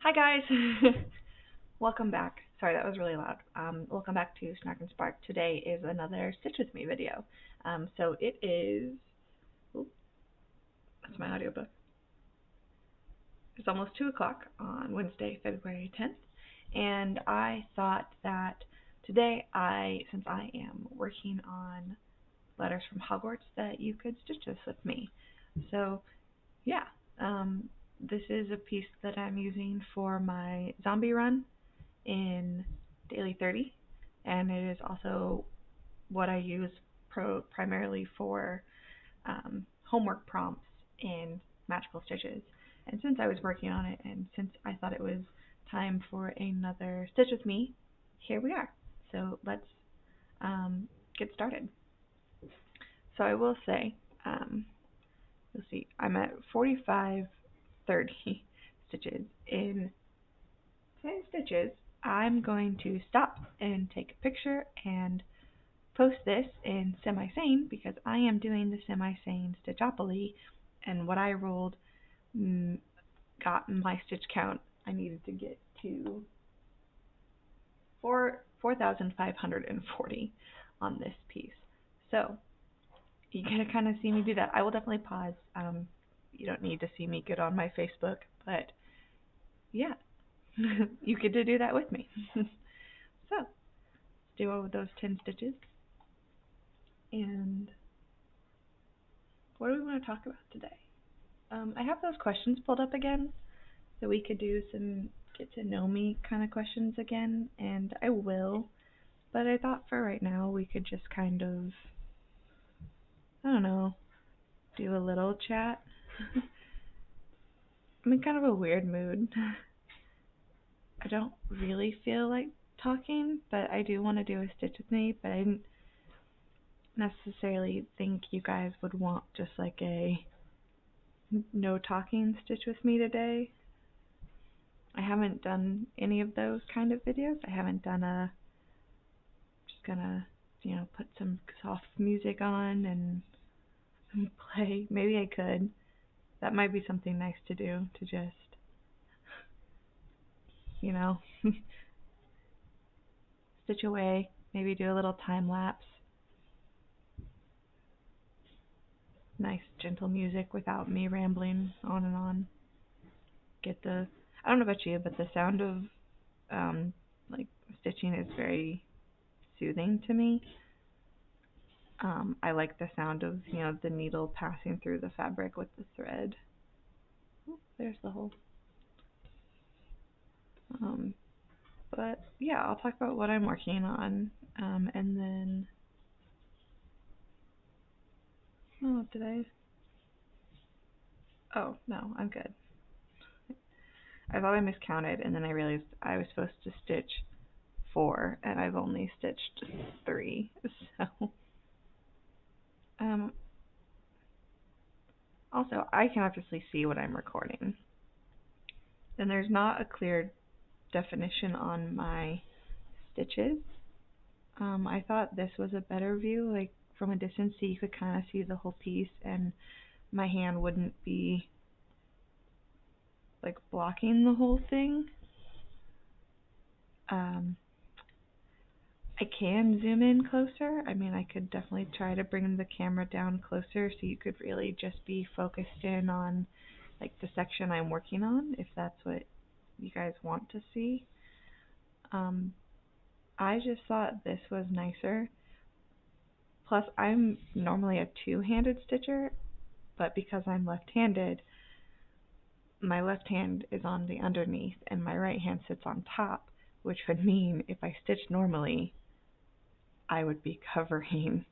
Hi guys, welcome back. Sorry, that was really loud. Welcome back to Snark and Spark. Today is another Stitch With Me video. So it is, that's my audiobook. It's almost 2 o'clock on Wednesday, February 10th, and I thought that today, since I am working on letters from Hogwarts, that you could stitch this with me. So yeah, this is a piece that I'm using for my zombie run in Daily 30, and it is also what I use primarily for homework prompts in Magical Stitches. And since I was working on it, and since I thought it was time for another Stitch with Me, here we are. So let's get started. So I will say, you'll see, I'm at 45-30 stitches. In 10 stitches, I'm going to stop and take a picture and post this in semi-sane because I am doing the semi-sane Stitchopoly, and what I rolled got my stitch count. I needed to get to 4,540 on this piece. So you get to kind of see me do that. I will definitely pause. You don't need to see me get on my Facebook, but yeah, you get to do that with me. So let's do all of those 10 stitches. And what do we want to talk about today? I have those questions pulled up again, so we could do some get to know me kind of questions again, and I will. But I thought for right now we could just kind of, I don't know, do a little chat. I'm in kind of a weird mood. I don't really feel like talking, but I do want to do a Stitch with Me, but I didn't necessarily think you guys would want just like a no talking Stitch with Me today. I haven't done any of those kind of videos. I haven't done just gonna, put some soft music on and play. Maybe I could. That might be something nice to do, to just, stitch away. Maybe do a little time lapse. Nice gentle music without me rambling on and on. I don't know about you, but the sound of like stitching is very soothing to me. I like the sound of, the needle passing through the fabric with the thread. Oh, there's the hole. But yeah, I'll talk about what I'm working on, and then, oh, no, I'm good. I thought I miscounted, and then I realized I was supposed to stitch 4, and I've only stitched 3, so, also, I can obviously see what I'm recording, and there's not a clear definition on my stitches. I thought this was a better view, like from a distance, so you could kind of see the whole piece, and my hand wouldn't be like blocking the whole thing. I can zoom in closer. I mean, I could definitely try to bring the camera down closer so you could really just be focused in on like the section I'm working on, if that's what you guys want to see. I just thought this was nicer. Plus, I'm normally a two-handed stitcher, but because I'm left-handed, my left hand is on the underneath and my right hand sits on top, which would mean if I stitched normally, I would be covering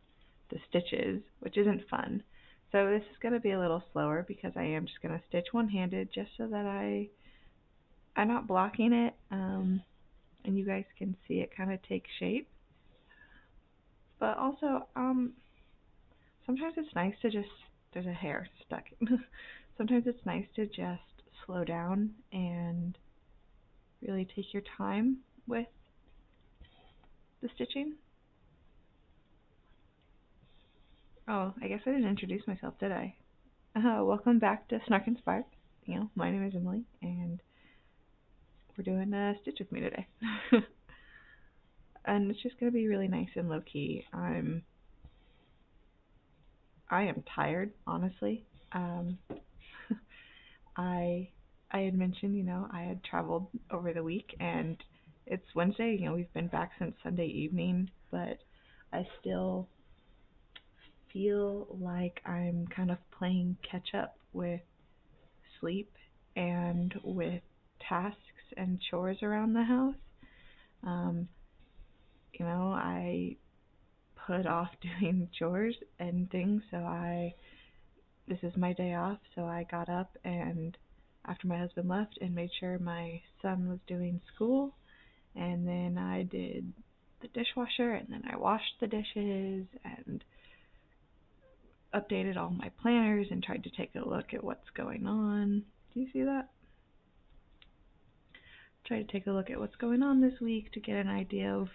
the stitches, which isn't fun. So this is going to be a little slower because I am just going to stitch one-handed just so that I'm not blocking it, and you guys can see it kind of take shape. But also, sometimes it's nice to just, there's a hair stuck. Sometimes it's nice to just slow down and really take your time with the stitching. Oh, I guess I didn't introduce myself, did I? Welcome back to Snark and Spark. My name is Emily, and doing a stitch with me today. And it's just going to be really nice and low-key. I am tired, honestly. Um, I I had mentioned, I had traveled over the week, and it's Wednesday. We've been back since Sunday evening, but I still feel like I'm kind of playing catch up with sleep and with tasks and chores around the house. Um, I put off doing chores and things, so this is my day off, so I got up and after my husband left and made sure my son was doing school, and then I did the dishwasher, and then I washed the dishes and updated all my planners and tried to take a look at what's going on. Do you see that? Try to take a look at what's going on this week to get an idea of,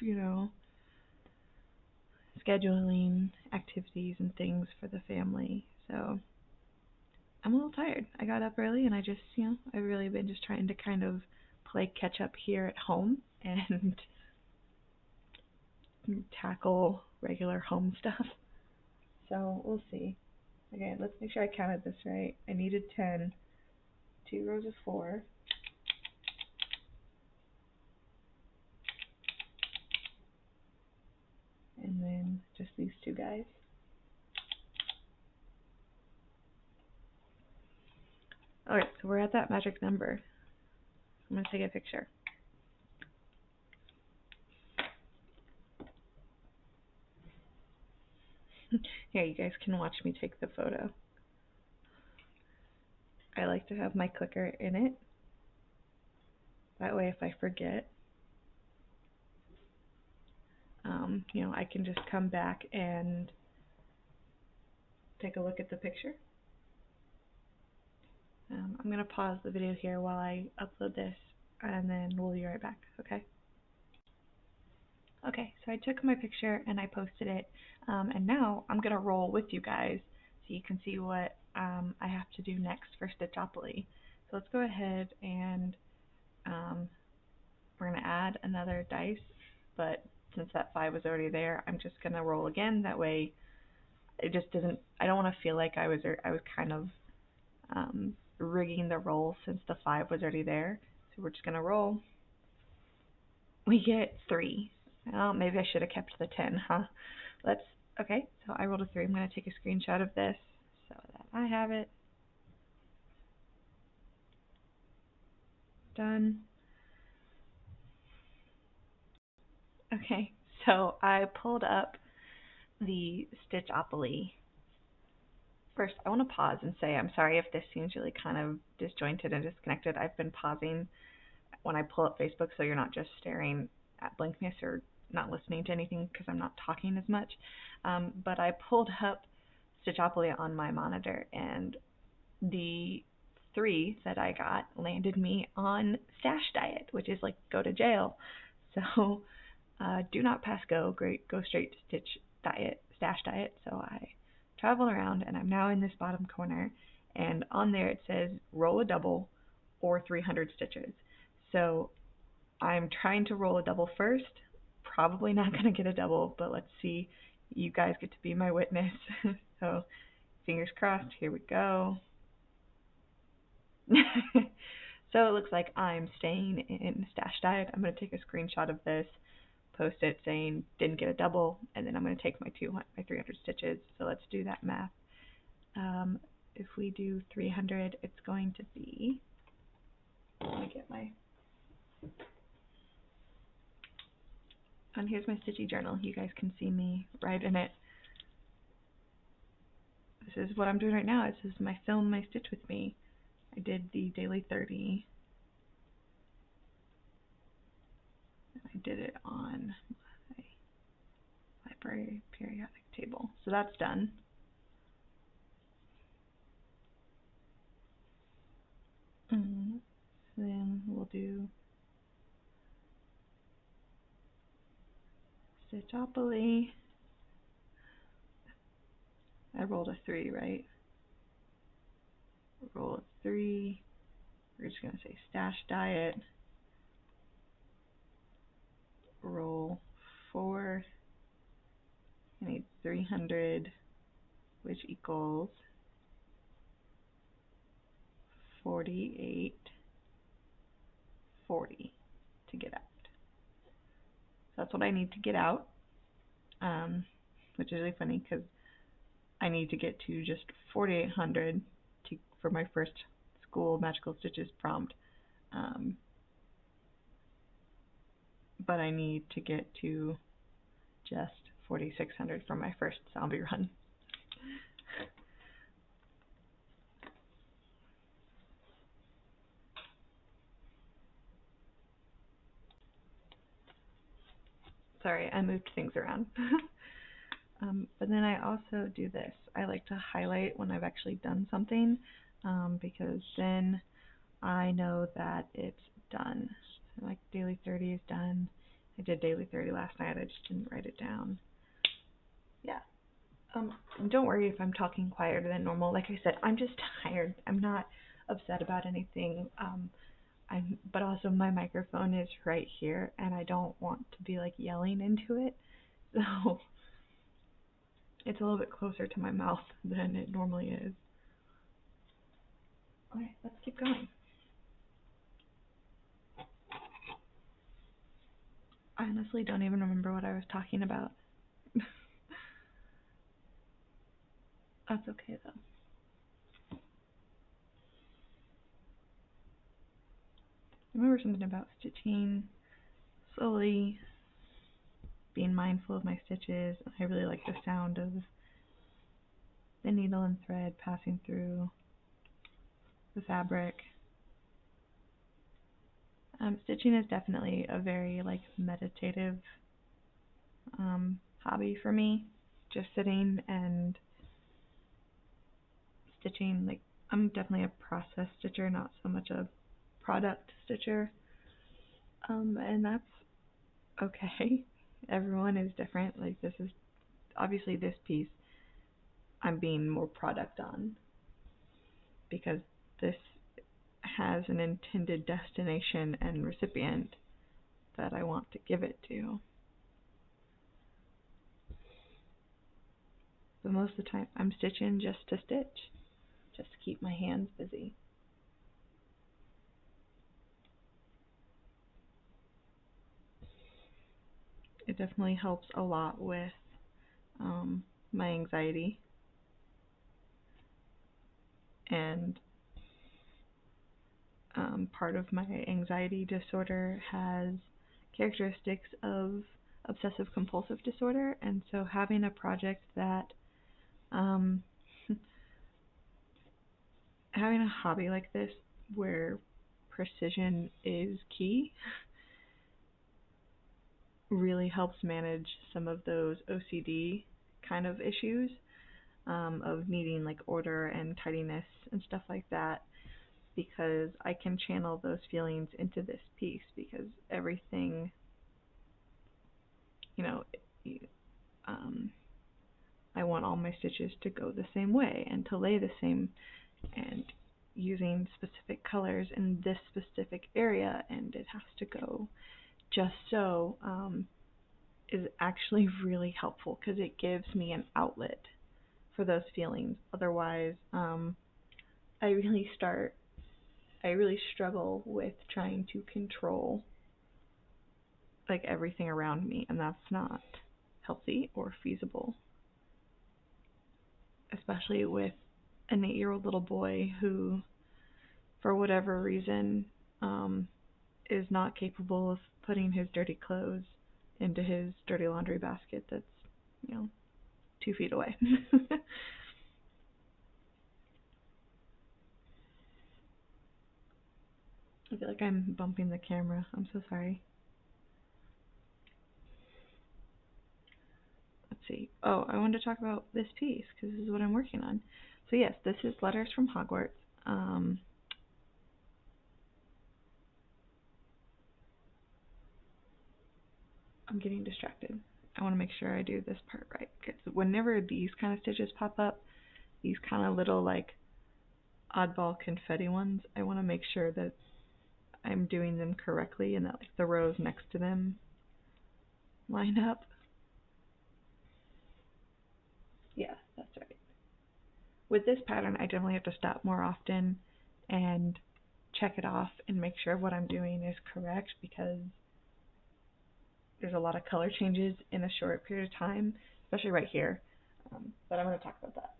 scheduling activities and things for the family. So I'm a little tired. I got up early and I just, I've really been just trying to kind of play catch up here at home and tackle regular home stuff. So we'll see. Okay, let's make sure I counted this right. I needed 10, 2 rows of 4. And then just these 2 guys. Alright, so we're at that magic number. I'm going to take a picture. Here, you guys can watch me take the photo. I like to have my clicker in it. That way if I forget, I can just come back and take a look at the picture. I'm going to pause the video here while I upload this, and then we'll be right back, okay? Okay, so I took my picture and I posted it, and now I'm going to roll with you guys so you can see what I have to do next for Stitchopoly. So let's go ahead and we're going to add another dice, but since that 5 was already there, I'm just going to roll again. That way it just doesn't, I don't want to feel like I was kind of rigging the roll since the 5 was already there. So we're just going to roll. We get 3. Well, maybe I should have kept the 10, huh? Okay, so I rolled a 3. I'm going to take a screenshot of this so that I have it. Done. Okay, so I pulled up the Stitchopoly. First, I want to pause and say I'm sorry if this seems really kind of disjointed and disconnected. I've been pausing when I pull up Facebook so you're not just staring at blankness or not listening to anything because I'm not talking as much. But I pulled up Stitchopoly on my monitor, and the 3 that I got landed me on Stash Diet, which is like go to jail. So do not pass go, go straight to Stash Diet. So I travel around, and I'm now in this bottom corner, and on there it says roll a double or 300 stitches. So I'm trying to roll a double first. Probably not going to get a double, but let's see. You guys get to be my witness. So fingers crossed. Here we go. So it looks like I'm staying in Stash Diet. I'm going to take a screenshot of this, post it saying didn't get a double, and then I'm going to take my 300 stitches. So let's do that math. If we do 300, it's going to be, let me get my, and here's my stitchy journal. You guys can see me write in it. This is what I'm doing right now. This is my film, my stitch with me. I did the daily 30. I did it on my library periodic table. So that's done. Then we'll do Stitchopoly. I rolled a 3, right? Roll a 3. We're just going to say Stash Diet. roll 4. I need 300, which equals 48, 40 to get out. So that's what I need to get out, which is really funny because I need to get to just 4,800 for my first school magical stitches prompt. But I need to get to just 4,600 for my first zombie run. Sorry, I moved things around. But then I also do this. I like to highlight when I've actually done something, because then I know that it's done. So like daily 30 is done. I did daily 30 last night. I just didn't write it down. Yeah. Don't worry if I'm talking quieter than normal. Like I said, I'm just tired. I'm not upset about anything. But also my microphone is right here, and I don't want to be like yelling into it. So it's a little bit closer to my mouth than it normally is. Okay, let's keep going. I honestly don't even remember what I was talking about. That's okay though. I remember something about stitching slowly, being mindful of my stitches. I really like the sound of the needle and thread passing through the fabric. Stitching is definitely a very like meditative hobby for me. Just sitting and stitching. Like, I'm definitely a process stitcher, not so much a product stitcher. And that's okay. Everyone is different. Like, this is obviously this piece I'm being more product on because this has an intended destination and recipient that I want to give it to. But most of the time I'm stitching just to stitch, just to keep my hands busy. It definitely helps a lot with my anxiety, and part of my anxiety disorder has characteristics of obsessive compulsive disorder, and so having a project that having a hobby like this where precision is key really helps manage some of those OCD kind of issues, of needing like order and tidiness and stuff like that, because I can channel those feelings into this piece because everything, you know, I want all my stitches to go the same way and to lay the same, and using specific colors in this specific area, and it has to go just so, is actually really helpful because it gives me an outlet for those feelings. Otherwise, I really struggle with trying to control like everything around me, and that's not healthy or feasible, especially with an 8-year-old little boy who, for whatever reason, is not capable of putting his dirty clothes into his dirty laundry basket that's, 2 feet away. I feel like I'm bumping the camera. I'm so sorry. Let's see. Oh, I wanted to talk about this piece because this is what I'm working on. So yes, this is Letters from Hogwarts. I'm getting distracted. I want to make sure I do this part right, because whenever these kind of stitches pop up, these kind of little like oddball confetti ones, I want to make sure that I'm doing them correctly and that like the rows next to them line up. Yeah, that's right. With this pattern, I definitely have to stop more often and check it off and make sure what I'm doing is correct, because there's a lot of color changes in a short period of time, especially right here. But I'm going to talk about that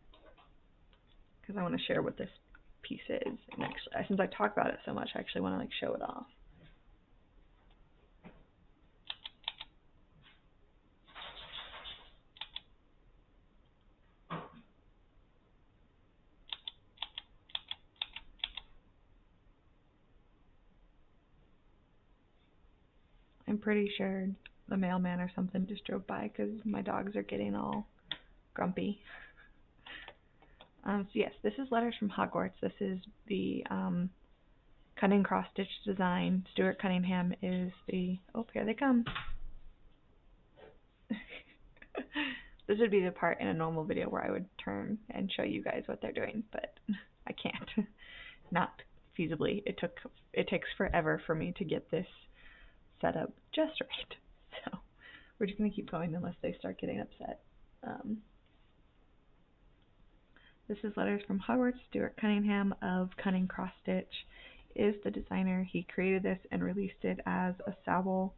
because I want to share what this piece is. And actually, since I talk about it so much, I actually want to show it off. I'm pretty sure the mailman or something just drove by because my dogs are getting all grumpy. So yes, this is Letters from Hogwarts. This is the cutting cross stitch design. Stuart Cunningham is the, oh, here they come. This would be the part in a normal video where I would turn and show you guys what they're doing, but I can't. Not feasibly. It takes forever for me to get this set up just right. So we're just going to keep going unless they start getting upset. This is Letters from Hogwarts. Stuart Cunningham of Cunning Cross Stitch is the designer. He created this and released it as a sal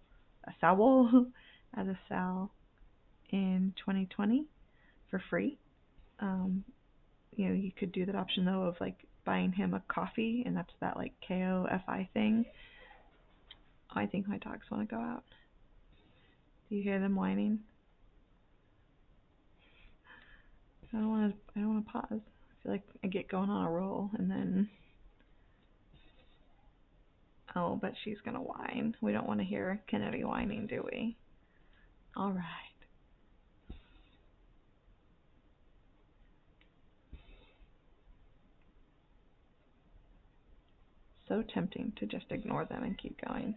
in 2020 for free. You could do that option though of buying him a coffee, and that's that KOFI thing. Oh, I think my dogs want to go out. Do you hear them whining? I don't want to pause. I feel like I get going on a roll and then, oh, but she's gonna whine. We don't want to hear Kennedy whining, do we? All right. So tempting to just ignore them and keep going.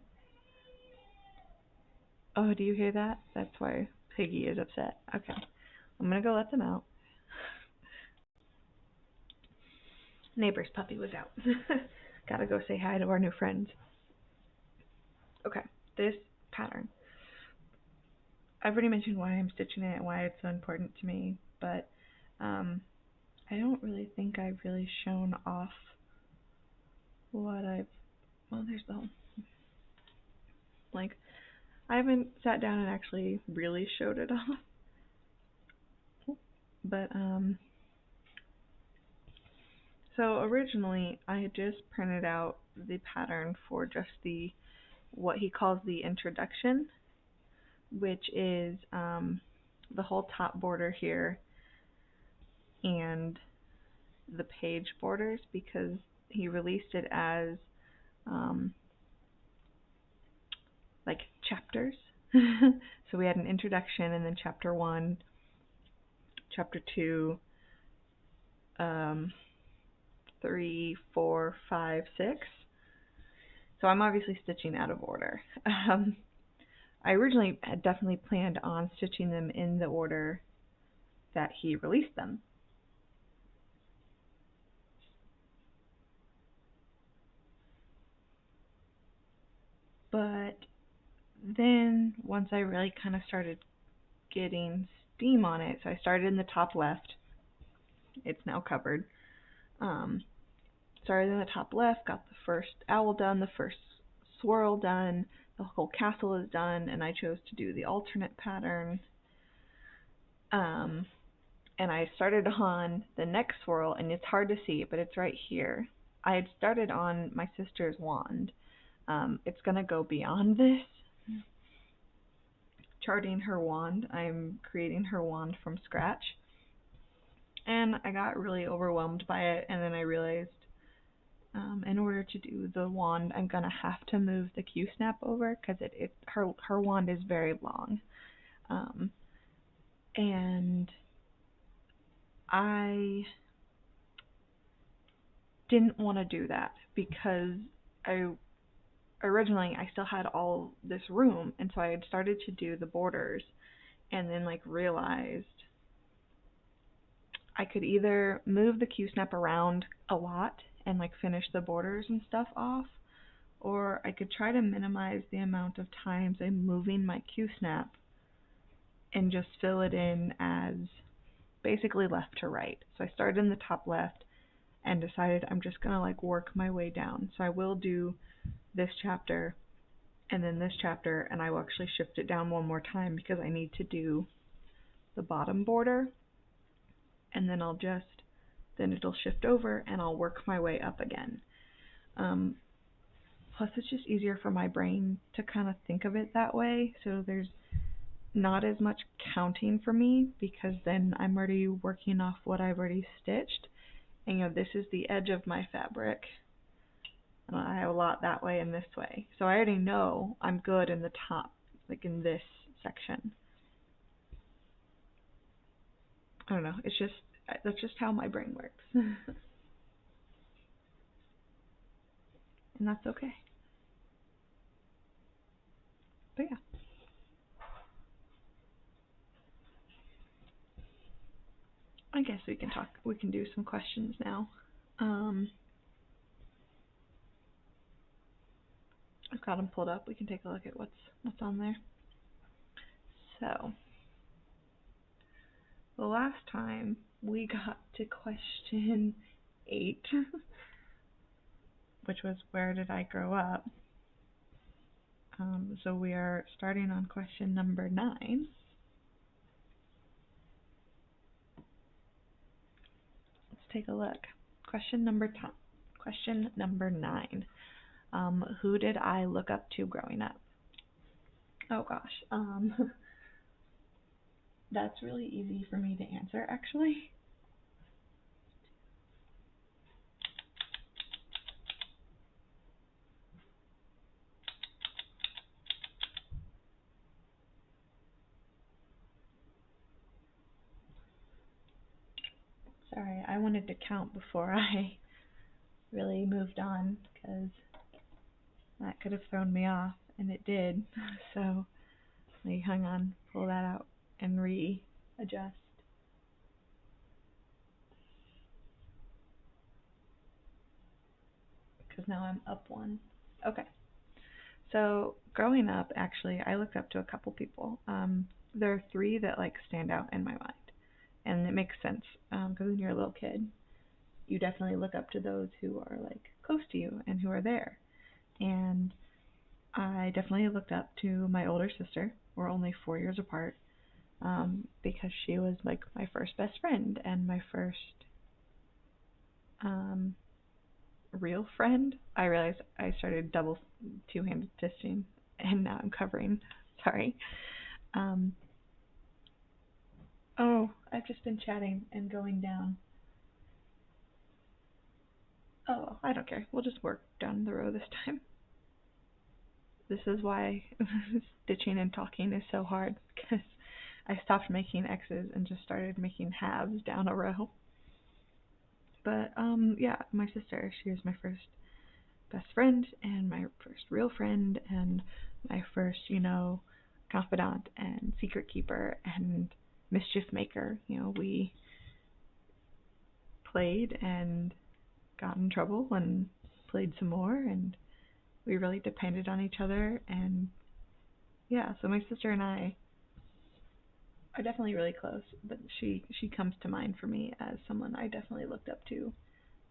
Oh, do you hear that? That's why Piggy is upset. Okay. I'm gonna go let them out. Neighbor's puppy was out. Gotta go say hi to our new friends. Okay, this pattern. I've already mentioned why I'm stitching it and why it's so important to me, but I don't really think I've really shown off what well, there's the whole, I haven't sat down and actually really showed it off, but so originally I had just printed out the pattern for just what he calls the introduction, which is the whole top border here and the page borders, because he released it as chapters. So we had an introduction and then chapter 1, chapter 2, 3, 4, 5, 6. So I'm obviously stitching out of order. I originally had definitely planned on stitching them in the order that he released them. But then once I really kind of started getting steam on it, so I started in the top left. It's now covered. Started in the top left, got the first owl done, the first swirl done, the whole castle is done, and I chose to do the alternate pattern. And I started on the next swirl, and it's hard to see, but it's right here. I had started on my sister's wand. It's going to go beyond this. Charting her wand. I'm creating her wand from scratch. And I got really overwhelmed by it, and then I realized in order to do the wand, I'm going to have to move the Q-snap over because her wand is very long. And I didn't want to do that because originally I still had all this room, and so I had started to do the borders and then realized I could either move the Q-snap around a lot and finish the borders and stuff off, or I could try to minimize the amount of times I'm moving my Q-snap and just fill it in as basically left to right. So I started in the top left and decided I'm just going to like work my way down. So I will do this chapter and then this chapter, and I will actually shift it down one more time because I need to do the bottom border, and then then it'll shift over and I'll work my way up again. Plus it's just easier for my brain to kind of think of it that way, so there's not as much counting for me because then I'm already working off what I've already stitched. And this is the edge of my fabric. And I have a lot that way and this way. So I already know I'm good in the top, like in this section. I don't know, that's just how my brain works. And that's okay. But yeah. I guess we can do some questions now. I've got them pulled up. We can take a look at what's on there. So, the last time we got to question 8, which was where did I grow up? So we are starting on question number 9. Let's take a look. Question number 9. Who did I look up to growing up? Oh gosh. That's really easy for me to answer, actually. Sorry, I wanted to count before I really moved on because that could have thrown me off, and it did. So I hung on, pull that out, and readjust. Because now I'm up 1. Okay. So growing up, actually, I looked up to a couple people. There are 3 that like stand out in my mind, and it makes sense because when you're a little kid, you definitely look up to those who are like close to you and who are there. And I definitely looked up to my older sister. We're only 4 years apart, because she was like my first best friend and my first real friend. I realized I started double two-handed stitching and now I'm covering. Sorry. Oh, I've just been chatting and going down. Oh, I don't care. We'll just work down the row this time. This is why stitching and talking is so hard, because I stopped making X's and just started making halves down a row. But yeah, my sister, she was my first best friend and my first real friend and my first, confidant and secret keeper and mischief maker. We played and got in trouble and played some more, and we really depended on each other. And yeah, so my sister and I are definitely really close, but she comes to mind for me as someone I definitely looked up to.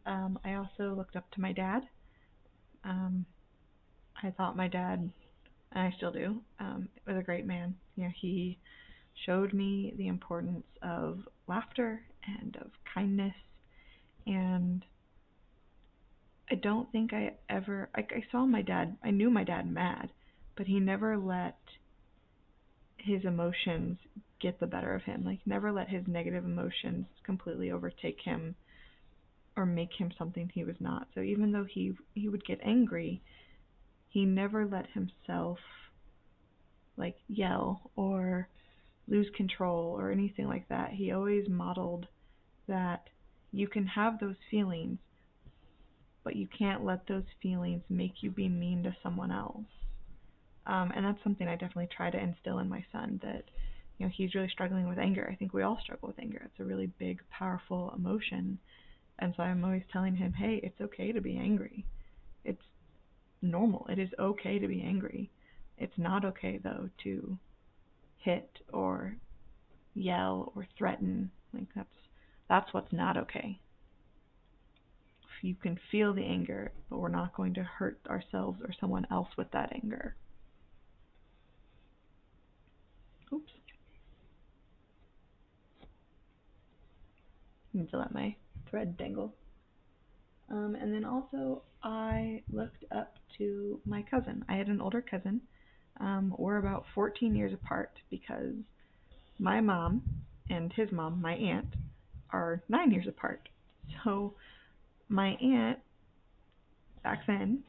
I also looked up to my dad. I thought my dad, and I still do, was a great man. He showed me the importance of laughter and of kindness, and I don't think I saw my dad, I knew my dad mad, but he never let his emotions get the better of him. Like, never let his negative emotions completely overtake him or make him something he was not. So even though he would get angry, he never let himself like yell or lose control or anything like that. He always modeled that you can have those feelings, but you can't let those feelings make you be mean to someone else. And that's something I definitely try to instill in my son, that he's really struggling with anger. I think we all struggle with anger. It's a really big, powerful emotion. And so I'm always telling him, hey, it's okay to be angry. It's normal. It is okay to be angry. It's not okay, though, to hit or yell or threaten. Like that's what's not okay. You can feel the anger, but we're not going to hurt ourselves or someone else with that anger. Oops. I need to let my thread dangle. And then also, I looked up to my cousin. I had an older cousin. We're about 14 years apart because my mom and his mom, my aunt, are 9 years apart. So my aunt, back then,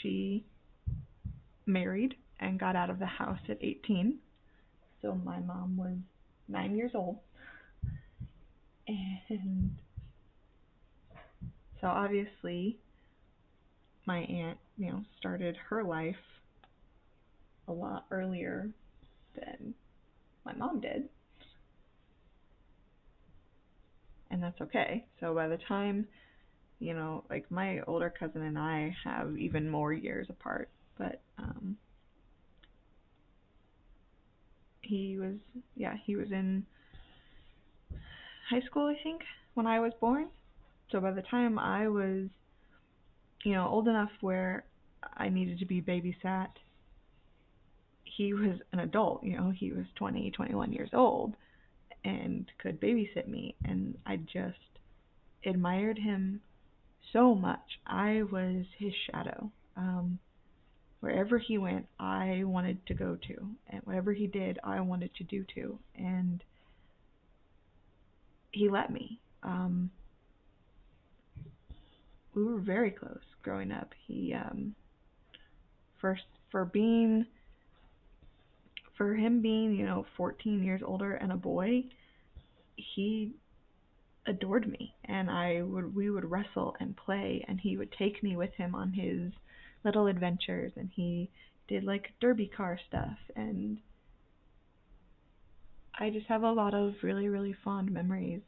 she married and got out of the house at 18. So my mom was 9 years old. And so obviously my aunt, started her life a lot earlier than my mom did. And that's okay. So by the time, like my older cousin and I have even more years apart, but he was in high school, I think, when I was born. So by the time I was, old enough where I needed to be babysat, he was an adult, he was 20, 21 years old and could babysit me. And I just admired him so much. I was his shadow. Wherever he went, I wanted to go to. And whatever he did, I wanted to do too. And he let me. We were very close growing up. He, first, for him being, 14 years older and a boy, he adored me, and we would wrestle and play, and he would take me with him on his little adventures, and he did like derby car stuff, and I just have a lot of really, really fond memories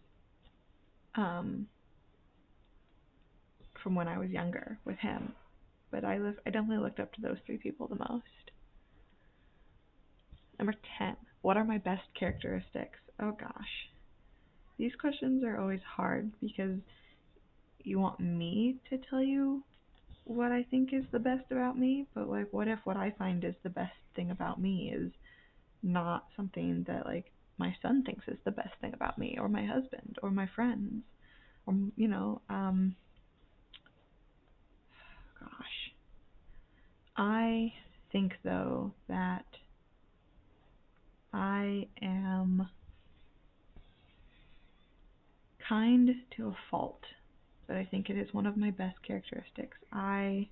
from when I was younger with him. But I definitely looked up to those three people the most. Number 10. What are my best characteristics? Oh gosh. These questions are always hard because you want me to tell you what I think is the best about me, but like what if what I find is the best thing about me is not something that like my son thinks is the best thing about me, or my husband, or my friends, or gosh. I think though that I am kind to a fault, but I think it is one of my best characteristics. I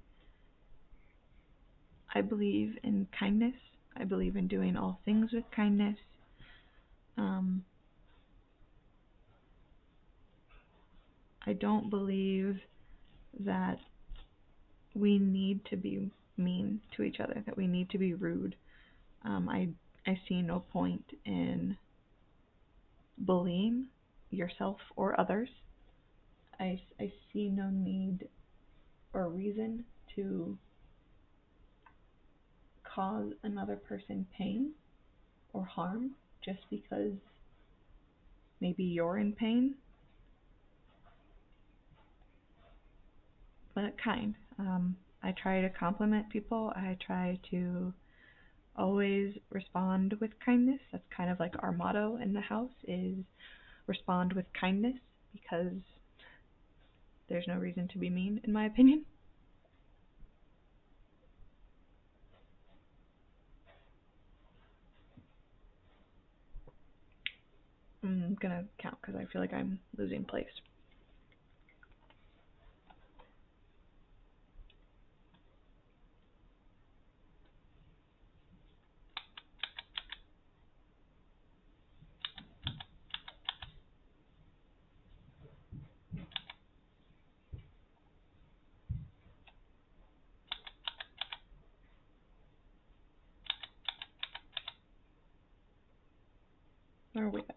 believe in kindness. I believe in doing all things with kindness. I don't believe that we need to be mean to each other, that we need to be rude. I see no point in bullying yourself or others. I see no need or reason to cause another person pain or harm just because maybe you're in pain. But kind. I try to compliment people. I try to always respond with kindness. That's kind of like our motto in the house is respond with kindness, because there's no reason to be mean, in my opinion. I'm gonna count because I feel like I'm losing place. Where are we at?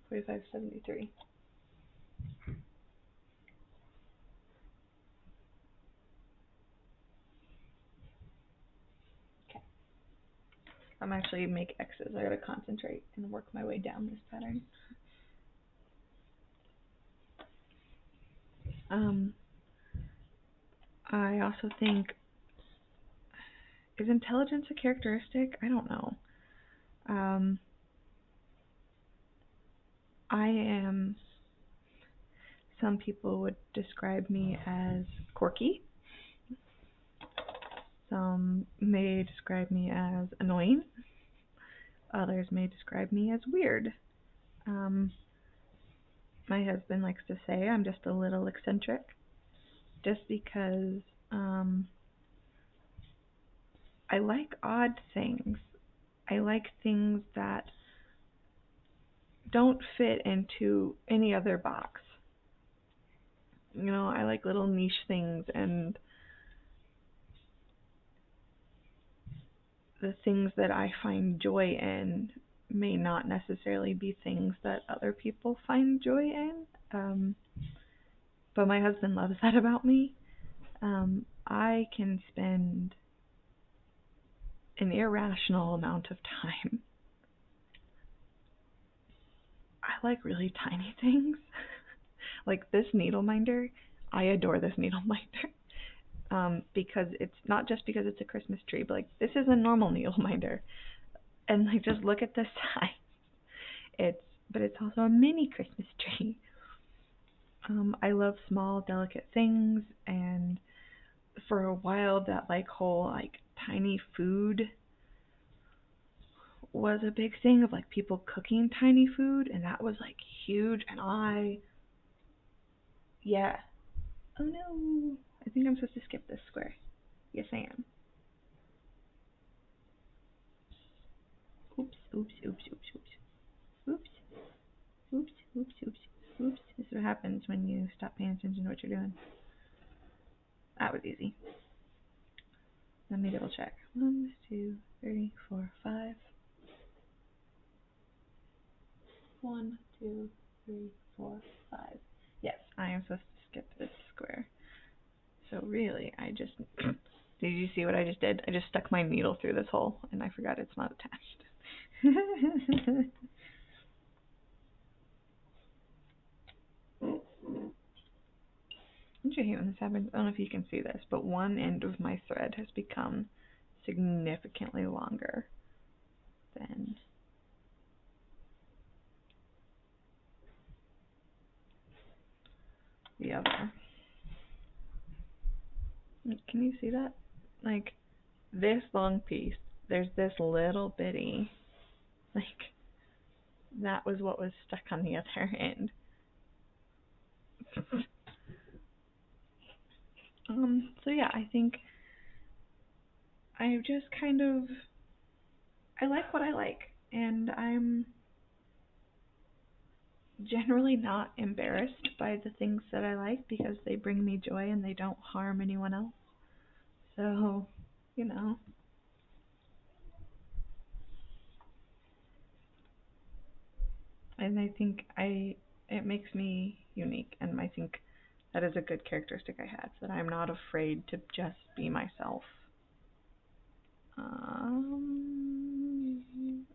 4573. Okay. I'm actually make X's. I gotta concentrate and work my way down this pattern. I also think, is intelligence a characteristic? I don't know. Some people would describe me as quirky. Some may describe me as annoying. Others may describe me as weird. My husband likes to say I'm just a little eccentric, just because I like odd things. I like things that don't fit into any other box. I like little niche things, and the things that I find joy in may not necessarily be things that other people find joy in. But my husband loves that about me. I can spend an irrational amount of time. I like really tiny things. Like this needle minder. I adore this needle minder. Because it's not just because it's a Christmas tree, but like this is a normal needle minder. And like just look at the size. But it's also a mini Christmas tree. I love small, delicate things, and for a while that like whole like tiny food was a big thing of like people cooking tiny food, and that was like huge. And yeah. Oh no, I think I'm supposed to skip this square. Yes, I am. Oops, oops, oops, oops, oops, oops, oops, oops, oops, oops. This is what happens when you stop paying attention to what you're doing. That was easy. Let me double check. 1, 2, 3, 4, 5. 1, 2, 3, 4, 5. Yes, I am supposed to skip this square. So really, I just... Did you see what I just did? I just stuck my needle through this hole, and I forgot it's not attached. Don't you hate when this happens? I don't know if you can see this, but one end of my thread has become significantly longer than the other. Can you see that? Like, this long piece, there's this little bitty, like, that was what was stuck on the other end. So yeah, I think I just kind of, I like what I like, and I'm generally not embarrassed by the things that I like because they bring me joy and they don't harm anyone else. So, you know. And I think it makes me unique, and I think that is a good characteristic I have, that I'm not afraid to just be myself.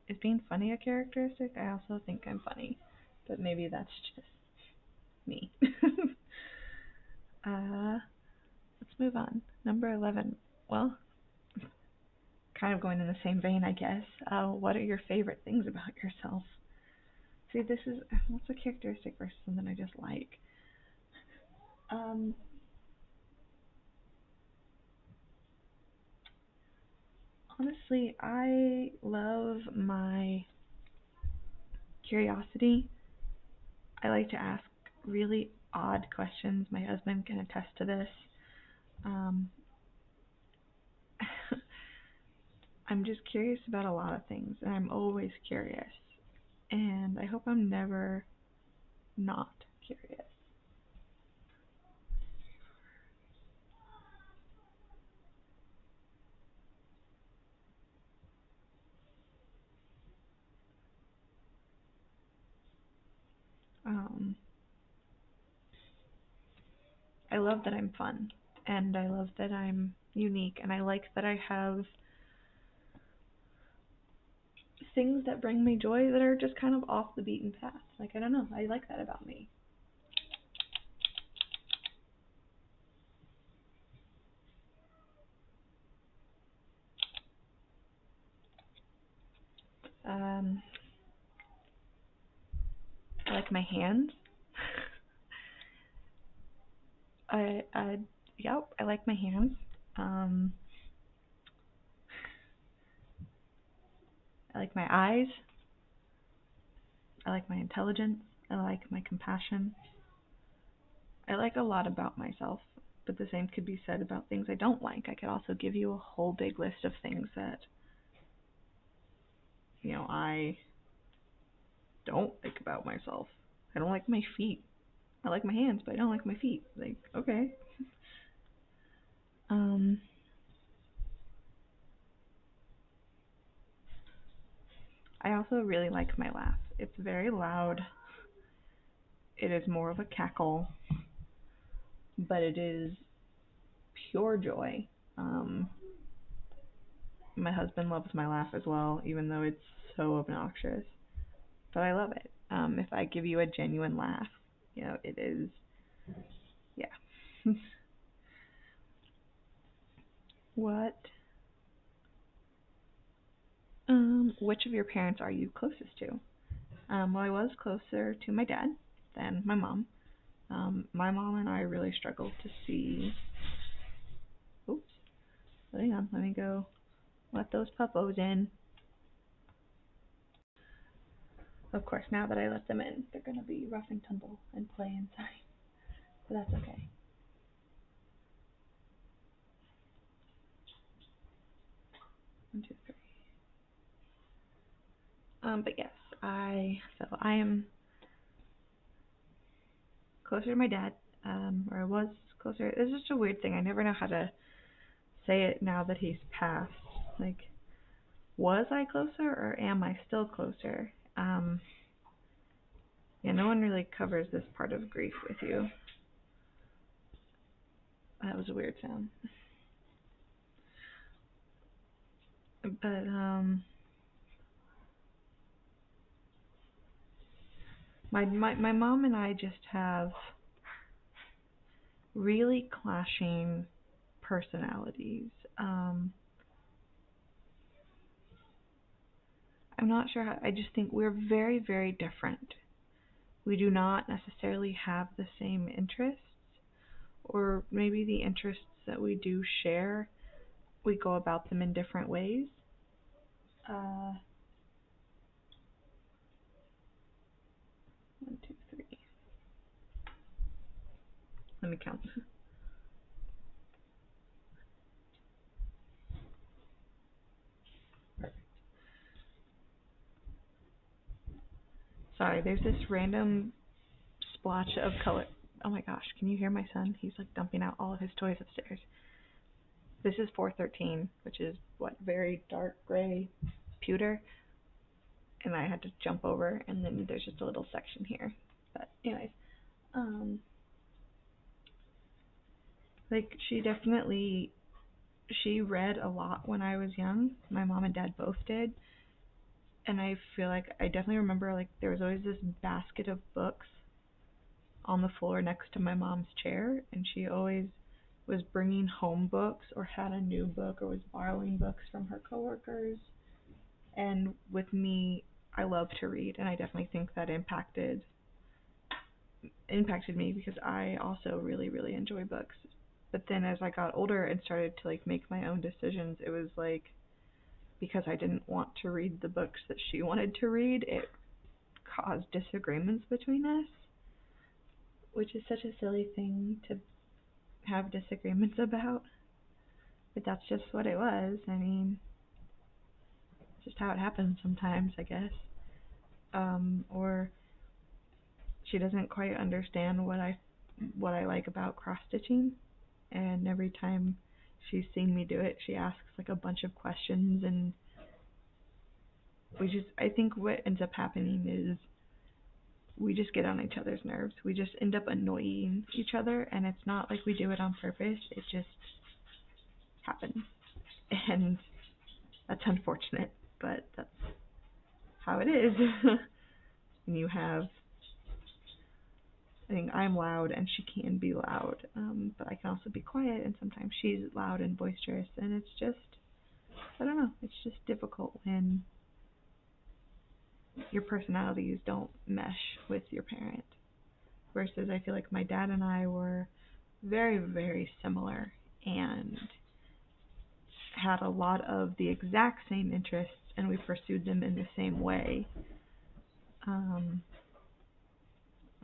Is being funny a characteristic? I also think I'm funny, but maybe that's just me. Let's move on. Number 11. Well, kind of going in the same vein, I guess. What are your favorite things about yourself? See, this is, what's a characteristic versus something I just like? Honestly, I love my curiosity. I like to ask really odd questions. My husband can attest to this. I'm just curious about a lot of things, and I'm always curious. And I hope I'm never not curious. I love that I'm fun, and I love that I'm unique, and I like that I have things that bring me joy that are just kind of off the beaten path. Like, I don't know, I like that about me. I like my hands. Yep, I like my hands. Um, I like my eyes. I like my intelligence. I like my compassion. I like a lot about myself, but the same could be said about things I don't like. I could also give you a whole big list of things that, I don't like about myself. I don't like my feet. I like my hands, but I don't like my feet. Like, okay. Um, I also really like my laugh. It's very loud. It is more of a cackle, but it is pure joy. Um, my husband loves my laugh as well, even though it's so obnoxious. But I love it. If I give you a genuine laugh, it is, yeah. What? Which of your parents are you closest to? Well, I was closer to my dad than my mom. My mom and I really struggled to see. Oops. Hang on. Let me go let those puppos in. Of course, now that I let them in, they're going to be rough and tumble and play inside. But that's okay. One, two, three. But yes, I am closer to my dad, or I was closer. It's just a weird thing. I never know how to say it now that he's passed. Like, was I closer or am I still closer? Yeah, no one really covers this part of grief with you. That was a weird sound. But my mom and I just have really clashing personalities. I'm not sure how, I just think we're very, very different. We do not necessarily have the same interests, or maybe the interests that we do share, we go about them in different ways. Uh, 1, 2, 3. Let me count. Sorry, there's this random splotch of color. Oh my gosh, can you hear my son? He's like dumping out all of his toys upstairs. This is 413, which is what, very dark gray pewter. And I had to jump over, and then there's just a little section here. But anyways, um, like she read a lot when I was young. My mom and dad both did. And I feel like I definitely remember like there was always this basket of books on the floor next to my mom's chair, and she always was bringing home books or had a new book or was borrowing books from her coworkers. And with me, I love to read, and I definitely think that impacted me because I also really, really enjoy books. But then as I got older and started to like make my own decisions, it was like because I didn't want to read the books that she wanted to read, it caused disagreements between us, which is such a silly thing to have disagreements about. But that's just what it was. I mean, it's just how it happens sometimes, I guess. Or she doesn't quite understand what I like about cross stitching, and every time she's seen me do it, she asks like a bunch of questions, and I think what ends up happening is we just get on each other's nerves. We just end up annoying each other, and it's not like we do it on purpose. It just happens, and that's unfortunate, but how it is. And you have, I think I'm loud and she can be loud, but I can also be quiet and sometimes she's loud and boisterous, and it's just, I don't know, it's just difficult when your personalities don't mesh with your parent. Versus I feel like my dad and I were very, very similar and had a lot of the exact same interests, and we pursued them in the same way. And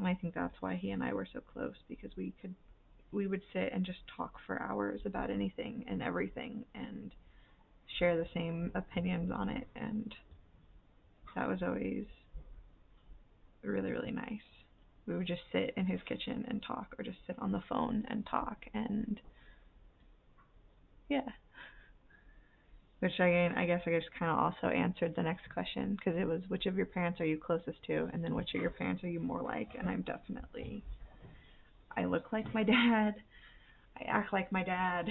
I think that's why he and I were so close, because we would sit and just talk for hours about anything and everything and share the same opinions on it, and that was always really, really nice. We would just sit in his kitchen and talk, or just sit on the phone and talk, and yeah. Which again, I guess kind of also answered the next question, because it was, which of your parents are you closest to, and then which of your parents are you more like? And I'm definitely, I look like my dad, I act like my dad.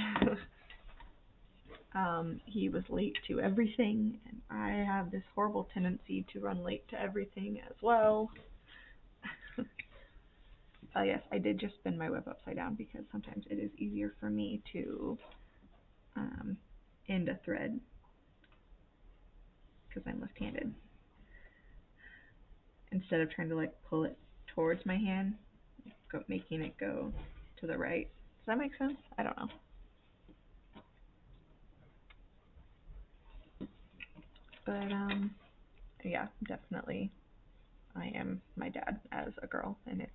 He was late to everything, and I have this horrible tendency to run late to everything as well. Oh yes, I did just spin my web upside down because sometimes it is easier for me to end a thread because I'm left-handed. Instead of trying to like pull it towards my hand, making it go to the right. Does that make sense? I don't know. But yeah, definitely I am my dad as a girl, and it's,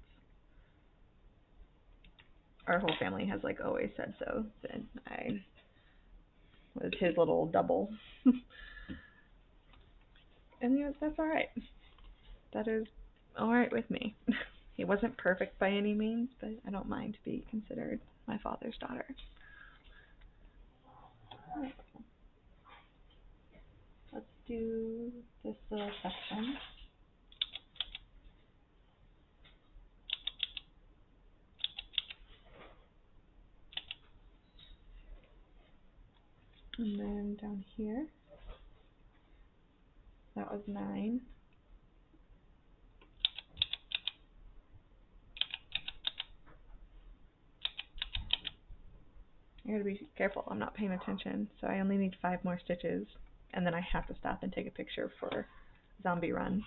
our whole family has like always said so, that I was his little double. And you know, that's alright. That is alright with me. He wasn't perfect by any means, but I don't mind to be considered my father's daughter. Let's do this little section. And then down here, that was 9. I gotta be careful, I'm not paying attention, so I only need 5 more stitches, and then I have to stop and take a picture for Zombie Run.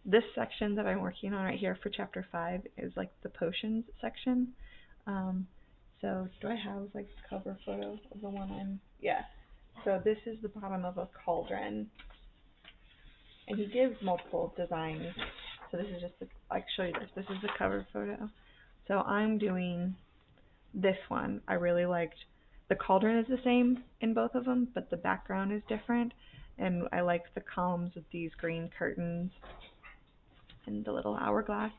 This section that I'm working on right here for chapter 5 is like the potions section. So do I have like the cover photo of the one yeah. So this is the bottom of a cauldron, and he gives multiple designs. So this is just I can show you this. This is the cover photo. So I'm doing this one. I really liked, the cauldron is the same in both of them, but the background is different, and I like the columns with these green curtains and the little hourglass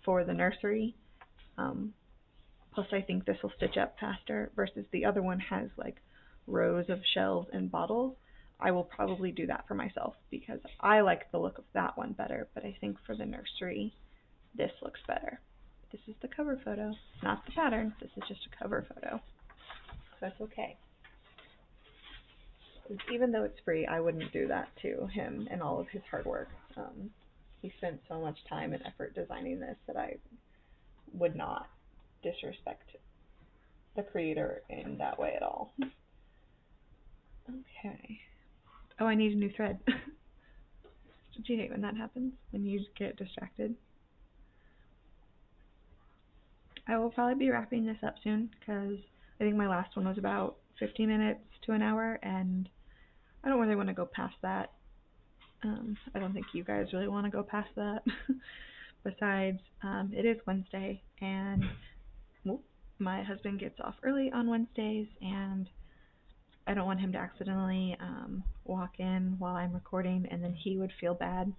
for the nursery. Plus I think this will stitch up faster versus the other one has like rows of shelves and bottles. I will probably do that for myself because I like the look of that one better, but I think for the nursery this looks better. This is the cover photo, not the pattern. This is just a cover photo. So that's okay. Even though it's free, I wouldn't do that to him and all of his hard work. He spent so much time and effort designing this that I would not disrespect the creator in that way at all. Okay. Oh, I need a new thread. Don't you hate when that happens? When you get distracted? I will probably be wrapping this up soon because I think my last one was about 15 minutes to an hour, and I don't really want to go past that. I don't think you guys really want to go past that. Besides, it is Wednesday, and my husband gets off early on Wednesdays, and I don't want him to accidentally walk in while I'm recording, and then he would feel bad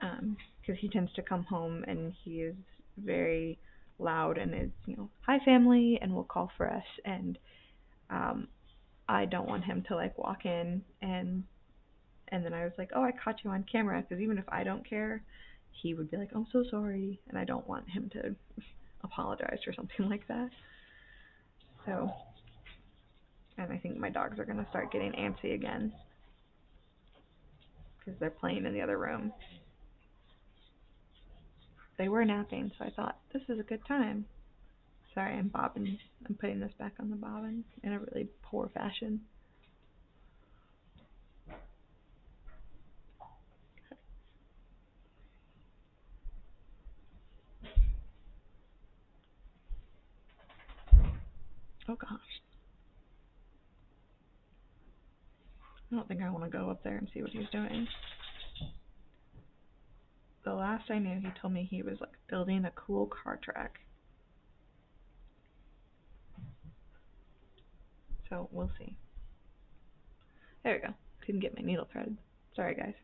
because he tends to come home and he is very loud and is, hi family, and will call for us, and I don't want him to like walk in and then I was like, oh, I caught you on camera, because even if I don't care, he would be like, I'm so sorry, and I don't want him to apologize or something like that. So, and I think my dogs are going to start getting antsy again. because they're playing in the other room. They were napping, so I thought, this is a good time. Sorry, I'm bobbing. I'm putting this back on the bobbin in a really poor fashion. Oh gosh. I don't think I want to go up there and see what he's doing. The last I knew, he told me he was like building a cool car track. So we'll see. There we go. Couldn't get my needle thread. Sorry, guys.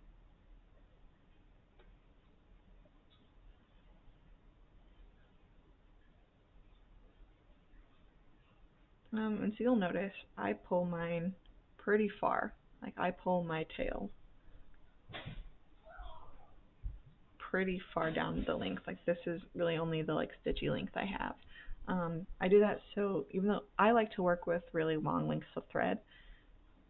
And so you'll notice I pull mine pretty far. Like I pull my tail pretty far down the length. Like this is really only the like stitchy length I have. I do that so even though I like to work with really long lengths of thread,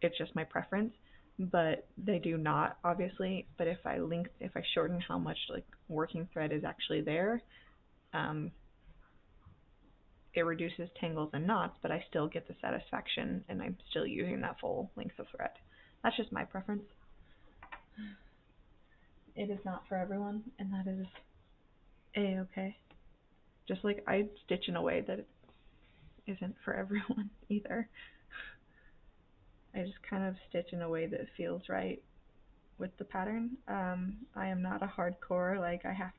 it's just my preference. But they do not, obviously. But if I shorten how much like working thread is actually there, it reduces tangles and knots, but I still get the satisfaction, and I'm still using that full length of thread. That's just my preference. It is not for everyone, and that is A-okay. Just like I stitch in a way that it isn't for everyone either. I just kind of stitch in a way that feels right with the pattern. I am not a hardcore, like I have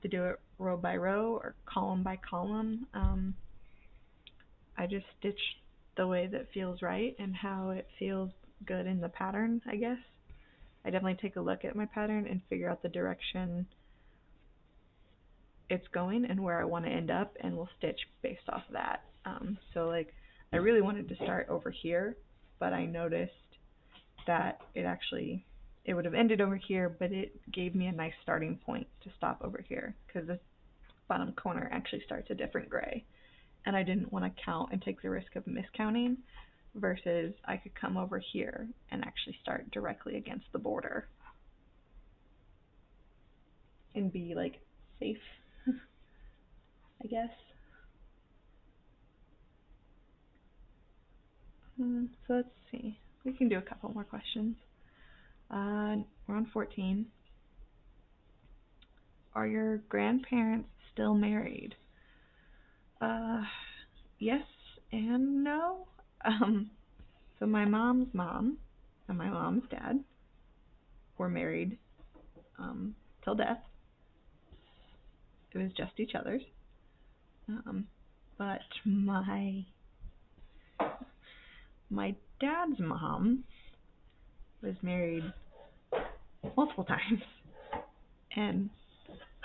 to do it row by row or column by column. I just stitch the way that feels right and how it feels good in the pattern, I guess. I definitely take a look at my pattern and figure out the direction it's going and where I want to end up, and will stitch based off of that. So like I really wanted to start over here, but I noticed that it would have ended over here, but it gave me a nice starting point to stop over here because the bottom corner actually starts a different gray, and I didn't want to count and take the risk of miscounting, versus I could come over here and actually start directly against the border and be like safe, I guess. So let's see. We can do a couple more questions. We're on 14. Are your grandparents still married? Yes and no. So my mom's mom and my mom's dad were married till death. It was just each other's. But my dad's mom was married multiple times and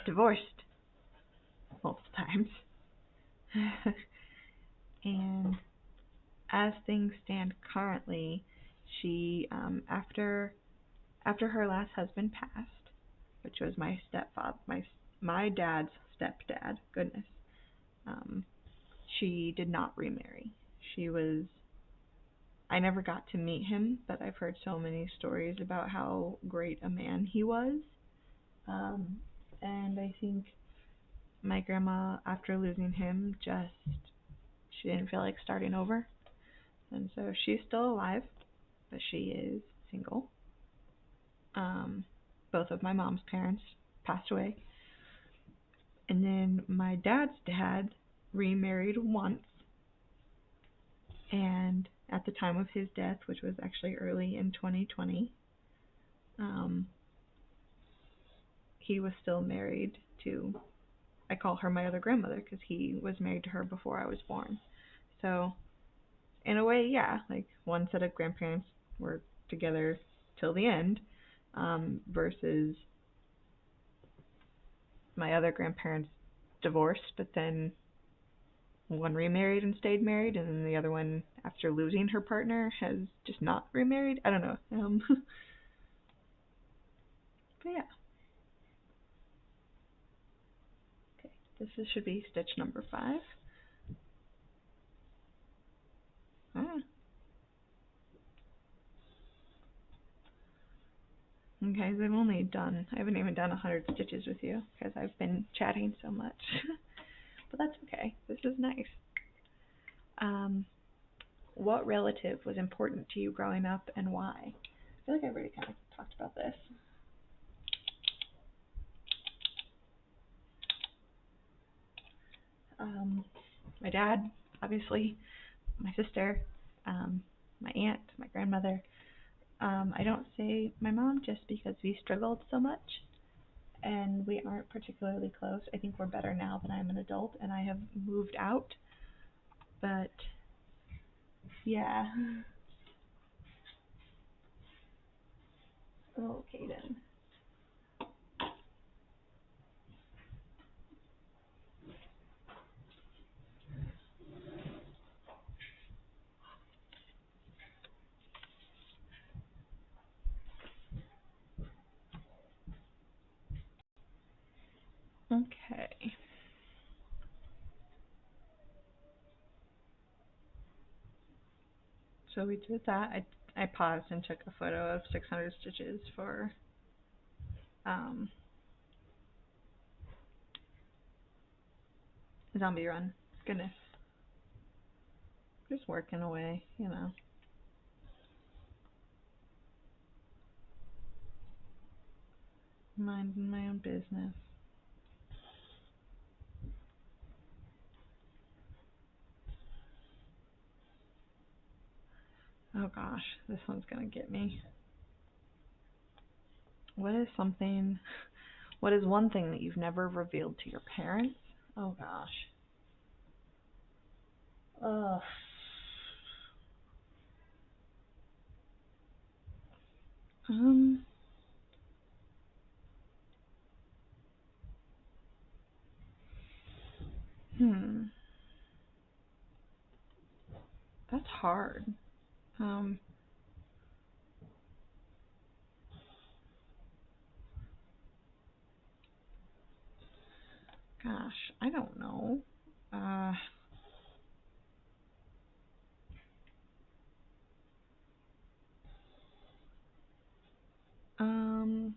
divorced multiple times. And as things stand currently, she after her last husband passed, which was my stepfather, my dad's stepdad. Goodness. She did not remarry. I never got to meet him, but I've heard so many stories about how great a man he was. And I think my grandma, after losing him, she didn't feel like starting over. And so she's still alive, but she is single. Both of my mom's parents passed away. And then my dad's dad remarried once. And at the time of his death, which was actually early in 2020, he was still married to, I call her my other grandmother because he was married to her before I was born. So in a way, yeah, like one set of grandparents were together till the end, versus my other grandparents divorced, but then one remarried and stayed married, and then the other one, after losing her partner, has just not remarried. I don't know. But yeah. Okay, this should be stitch number 5. Ah. guys, I haven't even done 100 stitches with you because I've been chatting so much. But that's okay. This is nice. What relative was important to you growing up and why? I feel like I've already kind of talked about this. My dad, obviously, my sister, my aunt, my grandmother. I don't say my mom just because we struggled so much and we aren't particularly close. I think we're better now that I'm an adult and I have moved out. But yeah. Oh, Kaden. Okay. So we did that. I paused and took a photo of 600 stitches for um, Zombie Run. Goodness. Just working away, you know. Minding my own business. Oh gosh, this one's gonna get me. What is one thing that you've never revealed to your parents? Oh gosh. Ugh. Um, hmm. That's hard. Um, Gosh, I don't know. Uh, um,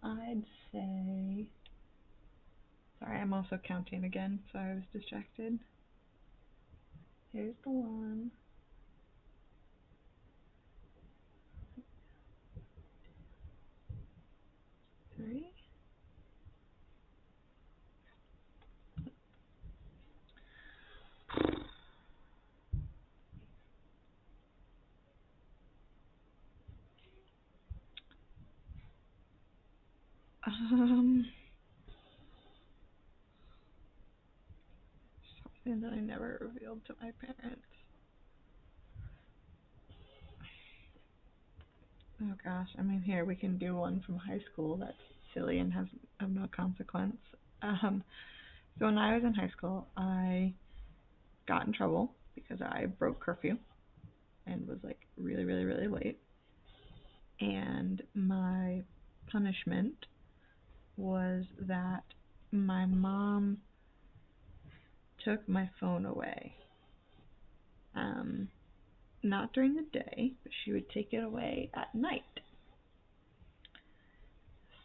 I'd say. Sorry, I'm also counting again, so I was distracted. Here's the 1, 3. Um, Something that I never revealed to my parents. Oh gosh, I mean, here we can do one from high school that's silly and has of no consequence. Um, so when I was in high school, I got in trouble because I broke curfew and was like really, really, really late. And my punishment was that my mom took my phone away. Not during the day, but she would take it away at night.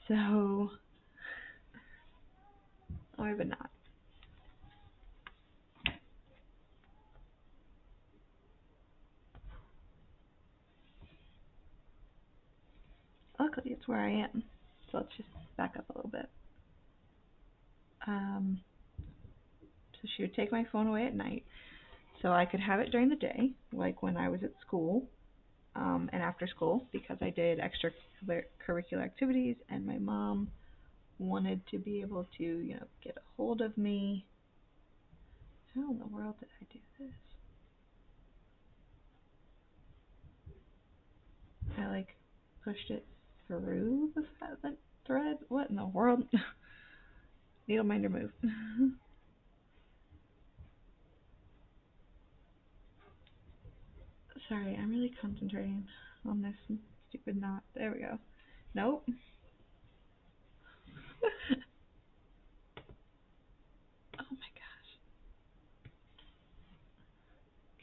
So, or but not. Luckily, it's where I am. So let's just back up a little bit. Um, so she would take my phone away at night, so I could have it during the day, like when I was at school, and after school, because I did extracurricular activities, and my mom wanted to be able to, get a hold of me. How in the world did I do this? I pushed it through the thread. What in the world? Needle minder move. Sorry, I'm really concentrating on this stupid knot. There we go. Nope. Oh my gosh.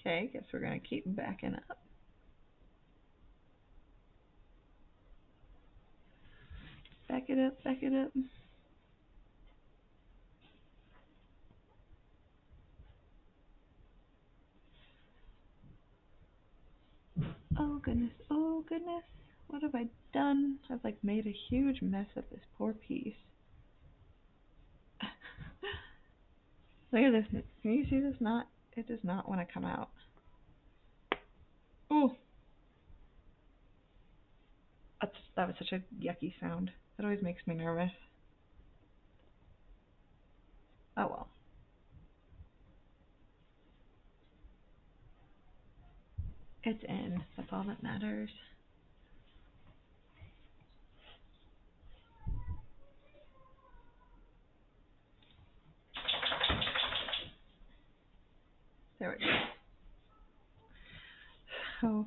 Okay, guess we're gonna keep backing up. Back it up, back it up. Oh goodness, oh goodness. What have I done? I've like made a huge mess of this poor piece. Look at this. Can you see this knot? It does not want to come out. Oh, that was such a yucky sound. It always makes me nervous. Oh well. It's in. That's all that matters. There we go. So,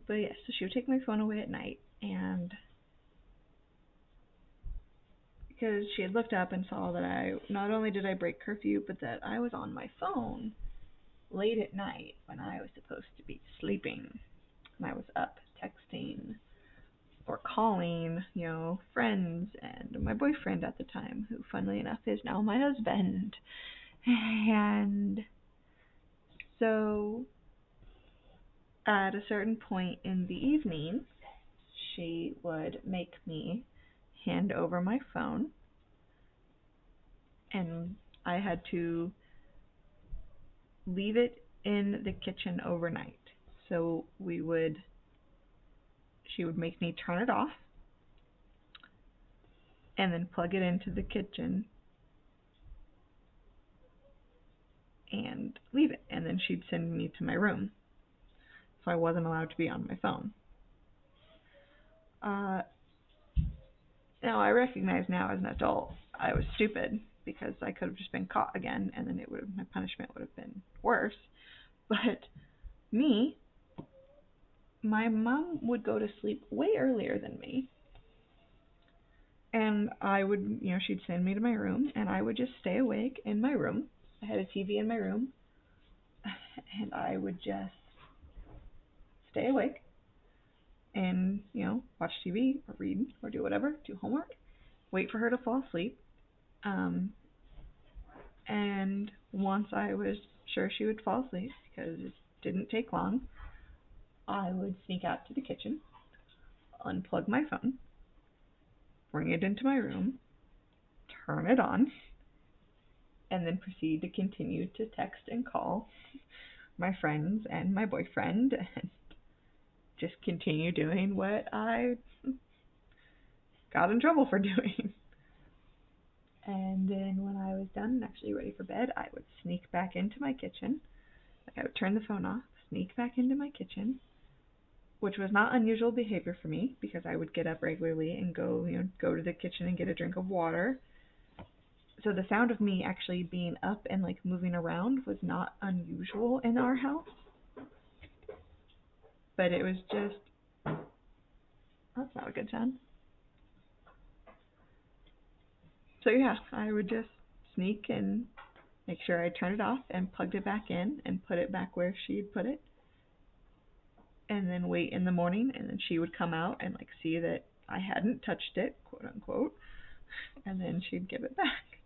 but yeah, so she would take my phone away at night, and because she had looked up and saw that I, not only did I break curfew, but that I was on my phone late at night when I was supposed to be sleeping. And I was up texting or calling, friends and my boyfriend at the time, who funnily enough is now my husband. And so at a certain point in the evening, she would make me hand over my phone, and I had to leave it in the kitchen overnight. So she would make me turn it off and then plug it into the kitchen and leave it. And then she'd send me to my room. So I wasn't allowed to be on my phone. Now I recognize now as an adult I was stupid, because I could have just been caught again, and then my punishment would have been worse. But my mom would go to sleep way earlier than me, and I would, she'd send me to my room, and I would just stay awake in my room. I had a TV in my room, and I would just stay awake and, watch TV or read or do whatever, do homework, wait for her to fall asleep. And once I was sure she would fall asleep, because it didn't take long, I would sneak out to the kitchen, unplug my phone, bring it into my room, turn it on, and then proceed to continue to text and call my friends and my boyfriend, and just continue doing what I got in trouble for doing. And then when I was done and actually ready for bed, I would sneak back into my kitchen. I would turn the phone off, sneak back into my kitchen, which was not unusual behavior for me, because I would get up regularly and go to the kitchen and get a drink of water. So the sound of me actually being up and like moving around was not unusual in our house. But it was just, that's not a good sound. So yeah, I would just sneak and make sure I turned it off and plugged it back in and put it back where she'd put it. And then wait in the morning, and then she would come out and like see that I hadn't touched it, quote unquote, and then she'd give it back.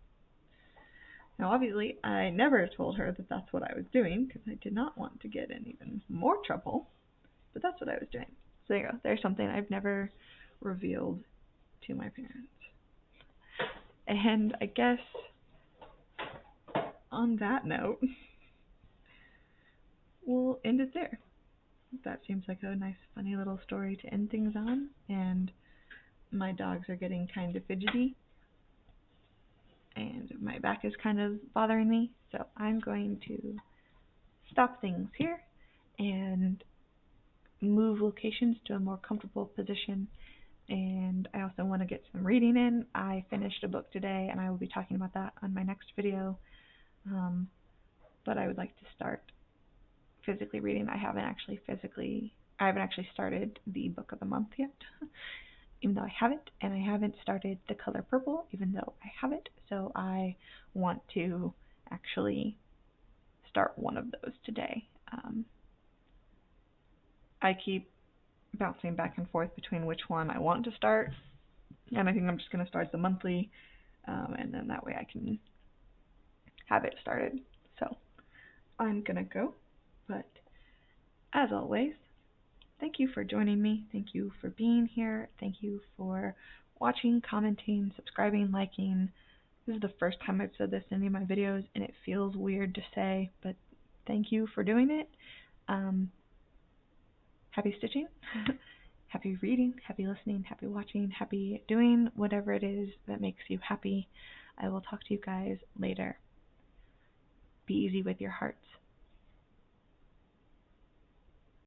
Now obviously I never told her that that's what I was doing, because I did not want to get in even more trouble, but that's what I was doing. So there you go. There's something I've never revealed to my parents. And I guess on that note, we'll end it there. That seems like a nice, funny little story to end things on. And my dogs are getting kind of fidgety, and my back is kind of bothering me. So I'm going to stop things here and move locations to a more comfortable position. And I also want to get some reading in. I finished a book today, and I will be talking about that on my next video. But I would like to start physically reading. I haven't actually started the book of the month yet. even though I have it, and I haven't started the color purple, even though I have it, so I want to actually start one of those today. I keep bouncing back and forth between which one I want to start, and I think I'm just going to start the monthly, and then that way I can have it started. So I'm going to go, but as always, thank you for joining me. Thank you for being here. Thank you for watching, commenting, subscribing, liking. This is the first time I've said this in any of my videos, and it feels weird to say, but thank you for doing it. Happy stitching, happy reading, happy listening, happy watching, happy doing whatever it is that makes you happy. I will talk to you guys later. Be easy with your hearts.